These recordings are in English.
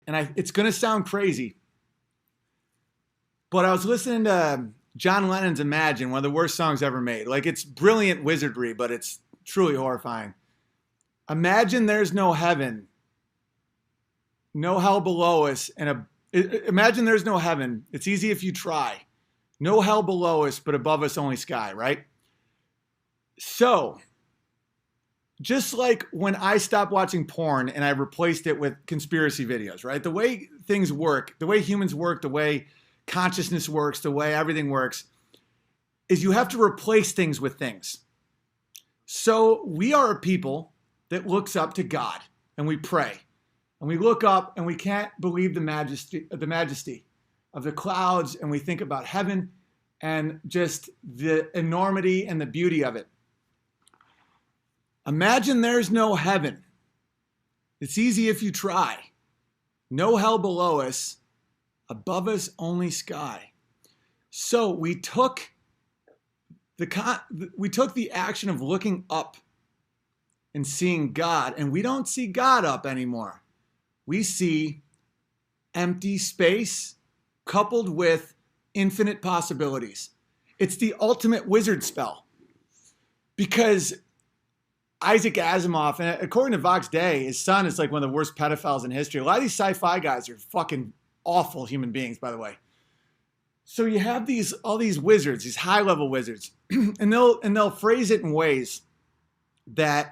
and it's going to sound crazy, but I was listening to John Lennon's Imagine, one of the worst songs ever made. Like, it's brilliant wizardry, but it's truly horrifying. Imagine there's no heaven, no hell below us, imagine there's no heaven. It's easy if you try. No hell below us, but above us only sky, right? So, just like when I stopped watching porn and I replaced it with conspiracy videos, right? The way things work, the way humans work, the way consciousness works, the way everything works, is you have to replace things with things. So we are a people that looks up to God, and we pray, and we look up and we can't believe the majesty of the clouds, and we think about heaven and just the enormity and the beauty of it. Imagine there's no heaven. It's easy if you try. No hell below us, above us only sky. So we took the action of looking up and seeing God, and we don't see God up anymore. We see empty space coupled with infinite possibilities. It's the ultimate wizard spell, because Isaac Asimov, and according to Vox Day, his son is like one of the worst pedophiles in history. A lot of these sci-fi guys are fucking awful human beings, by the way. So you have all these wizards, these high-level wizards, and they'll phrase it in ways that'll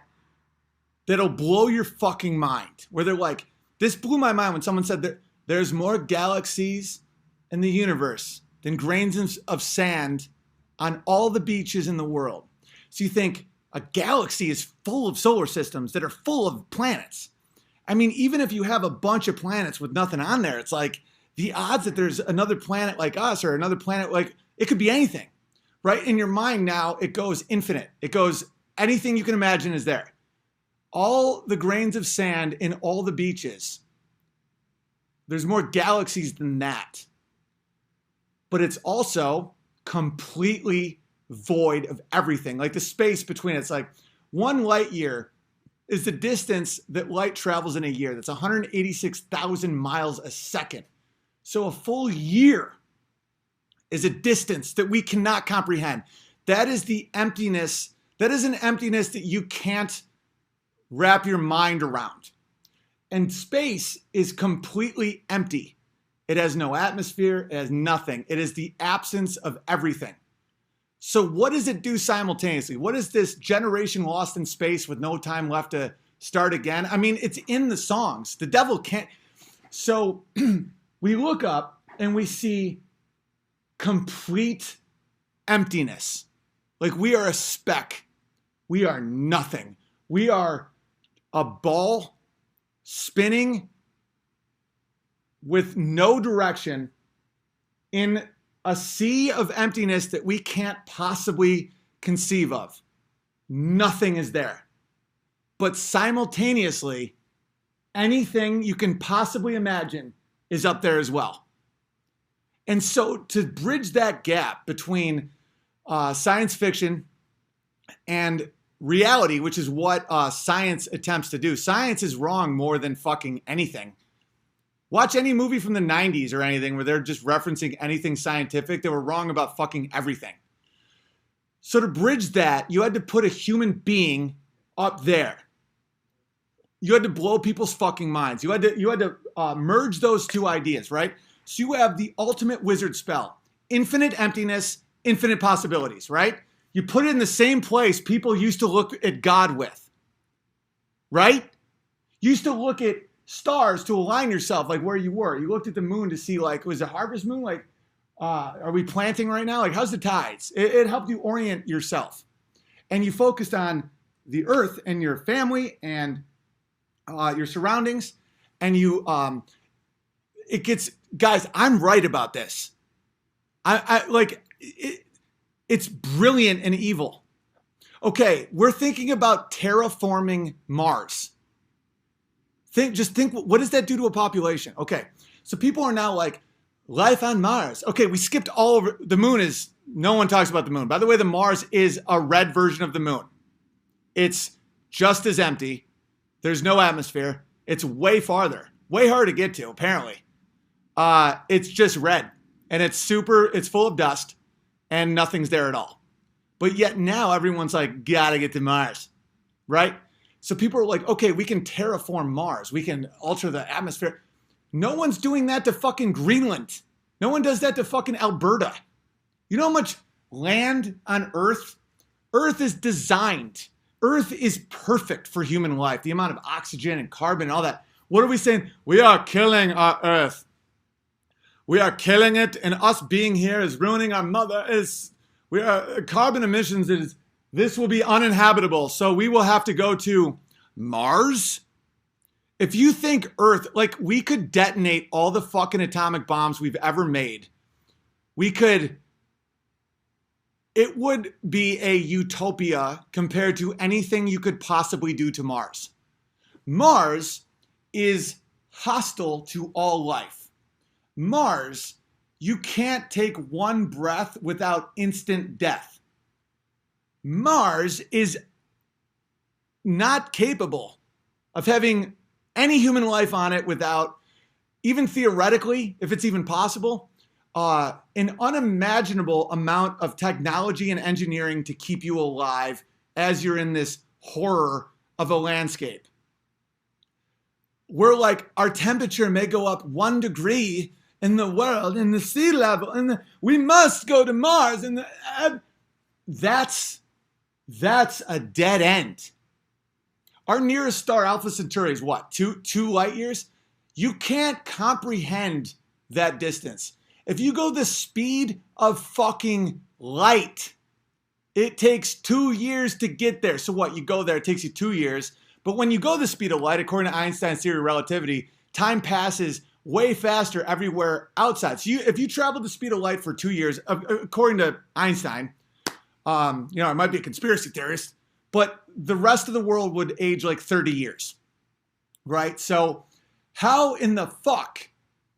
blow your fucking mind. Where they're like, this blew my mind when someone said that there's more galaxies in the universe than grains of sand on all the beaches in the world. So you think, a galaxy is full of solar systems that are full of planets. I mean, even if you have a bunch of planets with nothing on there, it's like the odds that there's another planet like us or another planet like, it could be anything, right? In your mind now, it goes infinite. It goes, anything you can imagine is there. All the grains of sand in all the beaches, there's more galaxies than that. But it's also completely void of everything. Like the space between it's like 1 light year is the distance that light travels in a year. That's 186,000 miles a second. So a full year is a distance that we cannot comprehend. That is the emptiness. That is an emptiness that you can't wrap your mind around. And space is completely empty. It has no atmosphere. It has nothing. It is the absence of everything. So what does it do simultaneously? What is this generation lost in space with no time left to start again? I mean, it's in the songs. The devil can't. So we look up and we see complete emptiness. Like we are a speck. We are nothing. We are a ball spinning with no direction in a sea of emptiness that we can't possibly conceive of. Nothing is there. But simultaneously, anything you can possibly imagine is up there as well. And so to bridge that gap between science fiction and reality, which is what science attempts to do. Science is wrong more than fucking anything. Watch any movie from the 90s or anything where they're just referencing anything scientific. They were wrong about fucking everything. So to bridge that, you had to put a human being up there. You had to blow people's fucking minds. You had to merge those two ideas, right? So you have the ultimate wizard spell. Infinite emptiness, infinite possibilities, right? You put it in the same place people used to look at God with, right? You used to look at stars to align yourself like where you were. You looked at the moon to see like, was it harvest moon? Like, are we planting right now? Like, how's the tides? It helped you orient yourself. And you focused on the earth and your family and your surroundings. And you, it gets, guys, I'm right about this. It's brilliant and evil. Okay, we're thinking about terraforming Mars. Just think, what does that do to a population? Okay, so people are now like, life on Mars. Okay, we skipped all over. The moon is, no one talks about the moon. By the way, the Mars is a red version of the moon. It's just as empty. There's no atmosphere. It's way farther. way hard to get to, apparently. It's just red, and it's full of dust, and nothing's there at all. But yet now everyone's like, gotta get to Mars, right? So people are like, okay, we can terraform Mars. We can alter the atmosphere. No one's doing that to fucking Greenland. No one does that to fucking Alberta. You know how much land on Earth? Earth is designed. Earth is perfect for human life. The amount of oxygen and carbon and all that. What are we saying? We are killing our Earth. We are killing it, and us being here is ruining our mother. Carbon emissions this will be uninhabitable, so we will have to go to Mars. If you think Earth, like we could detonate all the fucking atomic bombs we've ever made, it would be a utopia compared to anything you could possibly do to Mars. Mars is hostile to all life. Mars, you can't take one breath without instant death. Mars is not capable of having any human life on it without, even theoretically, if it's even possible, an unimaginable amount of technology and engineering to keep you alive as you're in this horror of a landscape. We're like, our temperature may go up 1 degree in the world, in the sea level, and we must go to Mars. And that's a dead end. Our nearest star, Alpha Centauri, is what, 2 light years? You can't comprehend that distance. If you go the speed of fucking light, it takes 2 years to get there. So what, you go there, it takes you 2 years. But when you go the speed of light, according to Einstein's theory of relativity, time passes way faster everywhere outside. So if you travel the speed of light for 2 years, according to Einstein, I might be a conspiracy theorist, but the rest of the world would age like 30 years, right? So how in the fuck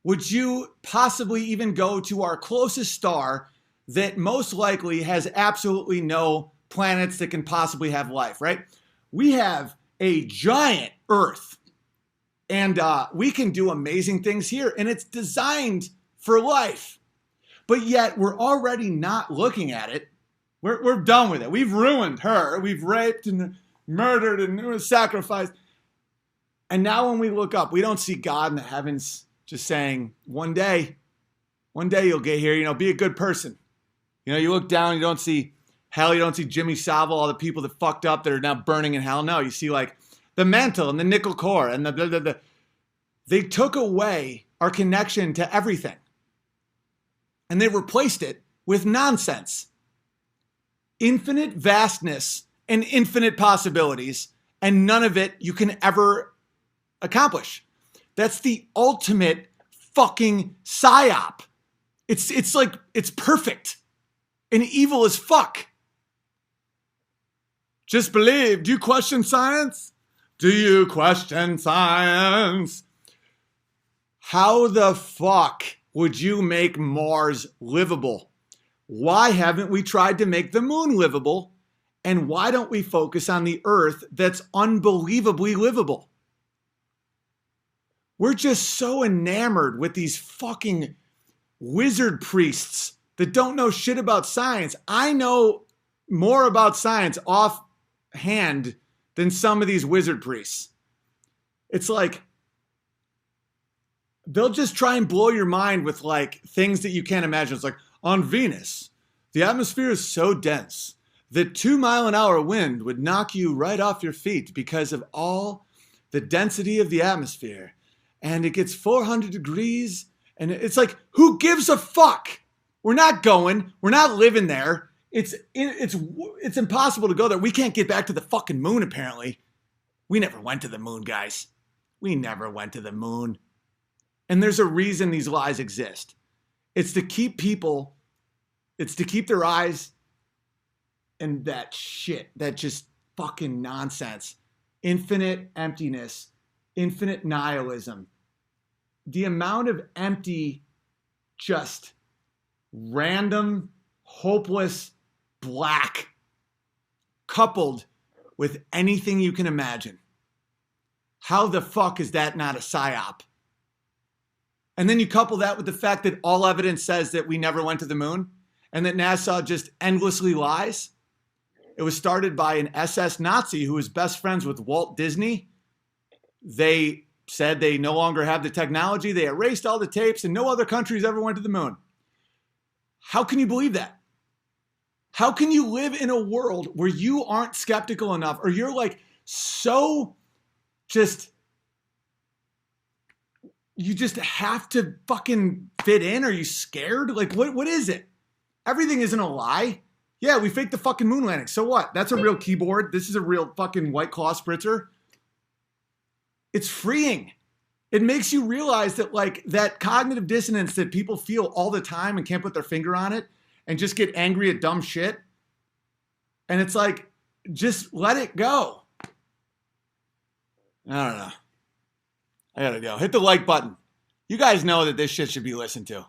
would you possibly even go to our closest star that most likely has absolutely no planets that can possibly have life, right? We have a giant Earth, and we can do amazing things here, and it's designed for life. But yet we're already not looking at it. We're done with it. We've ruined her. We've raped and murdered and sacrificed. And now when we look up, we don't see God in the heavens just saying, one day you'll get here, be a good person. You look down, you don't see hell, you don't see Jimmy Savile, all the people that fucked up that are now burning in hell. No, you see like the mantle and the nickel core and they took away our connection to everything. And they replaced it with nonsense. Infinite vastness and infinite possibilities, and none of it you can ever accomplish. That's the ultimate fucking psyop. It's like, it's perfect and evil as fuck. Just believe. Do you question science? Do you question science? How the fuck would you make Mars livable? Why haven't we tried to make the moon livable? And why don't we focus on the Earth that's unbelievably livable? We're just so enamored with these fucking wizard priests that don't know shit about science. I know more about science offhand than some of these wizard priests. It's like, they'll just try and blow your mind with like things that you can't imagine. It's like, on Venus, the atmosphere is so dense that 2-mile-an-hour wind would knock you right off your feet because of all the density of the atmosphere. And it gets 400 degrees. And it's like, who gives a fuck? We're not going. We're not living there. It's impossible to go there. We can't get back to the fucking moon, apparently. We never went to the moon, guys. We never went to the moon. And there's a reason these lies exist. It's to keep their eyes in that shit, that just fucking nonsense. Infinite emptiness, infinite nihilism. The amount of empty, just random, hopeless, black, coupled with anything you can imagine. How the fuck is that not a psyop? And then you couple that with the fact that all evidence says that we never went to the moon and that NASA just endlessly lies. It was started by an SS Nazi who was best friends with Walt Disney. They said they no longer have the technology. They erased all the tapes and no other countries ever went to the moon. How can you believe that? How can you live in a world where you aren't skeptical enough, or you're like so just, you just have to fucking fit in? Are you scared? Like, what is it? Everything isn't a lie. Yeah, we faked the fucking moon landing. So what? That's a real keyboard. This is a real fucking White Claw spritzer. It's freeing. It makes you realize that, like, that cognitive dissonance that people feel all the time and can't put their finger on it and just get angry at dumb shit. And it's like, just let it go. I don't know. I gotta go. Hit the like button. You guys know that this shit should be listened to.